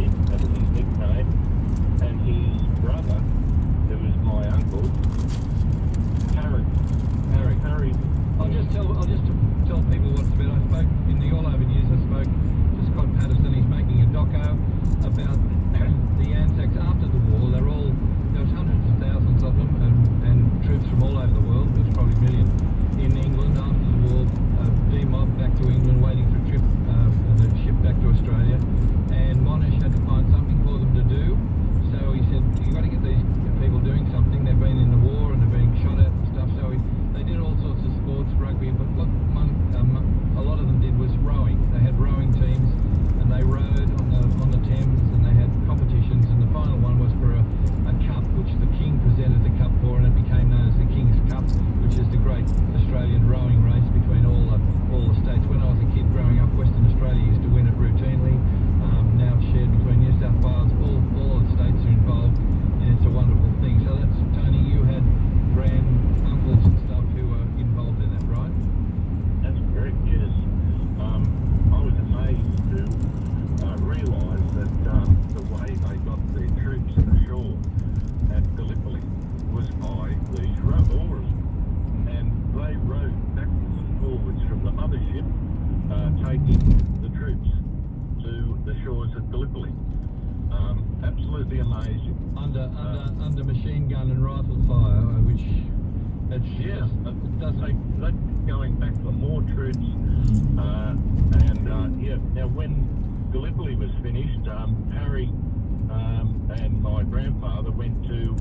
Harry, that was his nickname, and his brother, who was my uncle, Harry. I'll just tell people what it's about. I spoke in the All Over News. I spoke to Scott Patterson. He's making a doco about the Anzacs after the war. There was hundreds of thousands of them, and troops from all over the world. There was probably a million in England after the war. Demobbed back to England, waiting for a trip, the ship back to Australia. And Monash had to find something for them to do. So he said, "You've got to get these people doing something. They've been in the war and they're being shot at and stuff." So they did all sorts of sports, rugby, but what a lot of them did was rowing. They had rowing teams, and they rowed on the Thames, and they had competitions. And the final one was for a cup, which the King presented the cup for, and it became known as the King's Cup, which is the great Australian rowing race between all the states. When I was a kid growing up, Western Australia used to win it routinely. Now it's shared between New South Wales. All of the states are involved, and it's a wonderful thing. So that's, Tony, you had grand uncles and stuff who were involved in that, right? That's correct, yes. I was amazed to realise that the way they got their troops ashore at Gallipoli was by these oars, and they rowed backwards and forwards from the mothership, taking the troops to the shores of Gallipoli. Absolutely amazing. Under machine gun and rifle fire, which they're going back for more troops, Now when Gallipoli was finished, Harry and my grandfather went to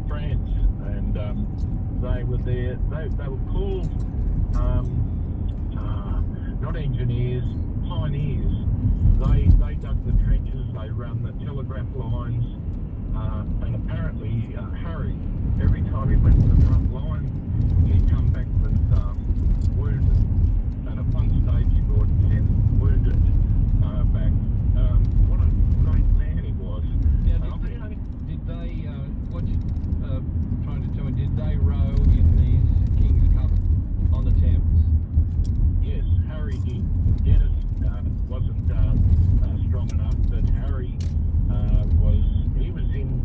France, and they were there. They were called not engineers, pioneers. They dug the trenches, they ran the telegraph lines, and apparently Harry, every time he went to the front line, he'd come back with wounded, and at one stage he brought 10 wounded back. What a great man he was. Yeah, did they, what you trying to tell me, did they row in these King's Cup on the Thames? Yes, Harry did. Dennis wasn't strong enough, but Harry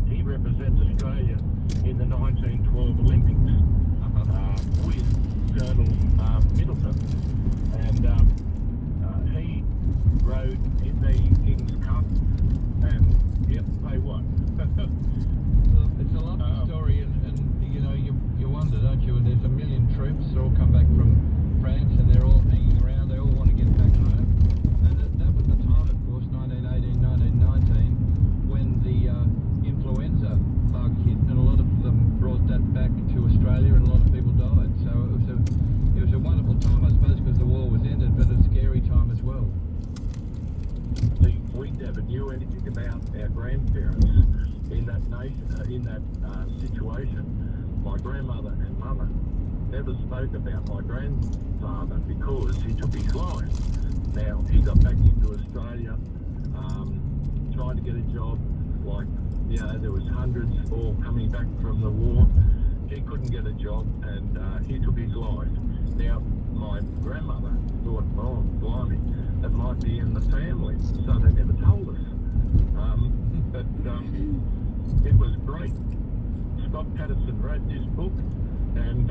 he represented Australia in the 1912 Olympics with Colonel Middleton, and he rowed in the King's Cup, and yep, they won. It's a lovely story, and you know, you wonder, don't you? And there's a million troops all come back from France, and they're all hanging around. They all want to get back home, and that was the time, of course, 1918, 1919, when the influenza bug hit, and a lot of them brought that back to Australia, and a lot of people died. So it was a wonderful time, I suppose, because the war was ended, but a scary time as well. See, we never knew anything about our grandparents in that situation. My grandmother and mother never spoke about my grandfather because he took his life. Now, he got back into Australia, tried to get a job, there was hundreds all coming back from the war. He couldn't get a job, and he took his life. Now, my grandmother thought, oh, blimey, that might be in the family, so they never told us. But it was great. Scott Patterson wrote this book, and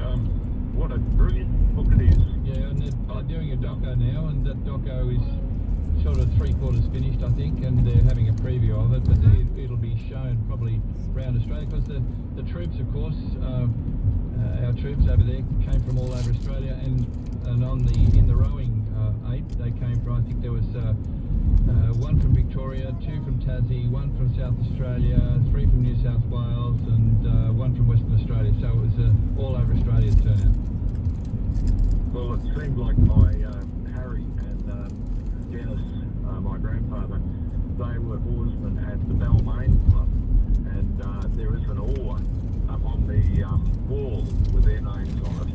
what a brilliant book it is. Yeah, and they're doing a doco now, and that doco is sort of 3/4 finished, I think, and they're having a preview of it, but it'll be shown probably around Australia, because the troops, of course, our troops over there came from all over Australia, and in the rowing 8, they came from, I think there was one from Victoria, 2 from Tassie, 1 from South Australia, 3 from New South Wales, and 1 from Western Australia. So it was all over Australia's turnout. Well, it seemed like my Harry and Dennis, my grandfather, they were oarsmen at the Balmain Club, and there is an oar up on the wall with their names on it.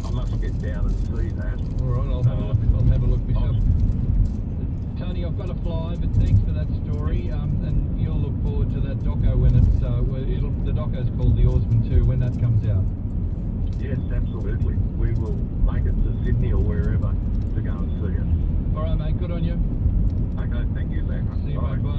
I must get down and see that. All right, I'll have a look myself. Tony, I've got to fly, but thanks for that story, and you'll look forward to that doco when it's the doco's called The Oarsman 2 when that comes out. Yes, absolutely. We will make it to Sydney or wherever to go and see it. All right, mate. Good on you. Okay, thank you, Zach. See you, mate. Bye.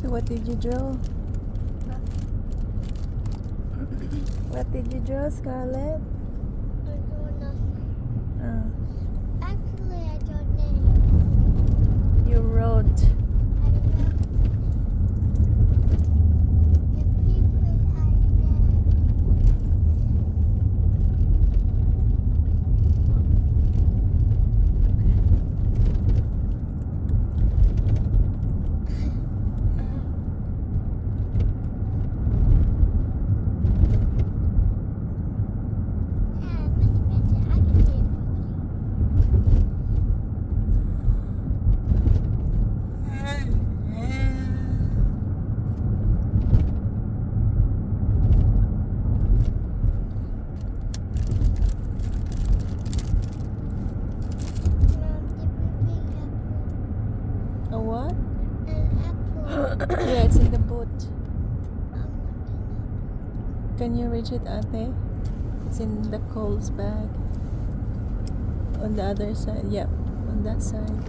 What did you draw? What did you draw, Scarlett? I don't know. Oh, Actually, I don't know. you wrote. I love the people I know. Yeah, much better. I can see it properly. Mom, did we bring apple? A what? An apple. Yeah, it's in the boot. I want an apple. Can you reach it, Ate? It's in the Cole's bag. On the other side. Yep, on that side.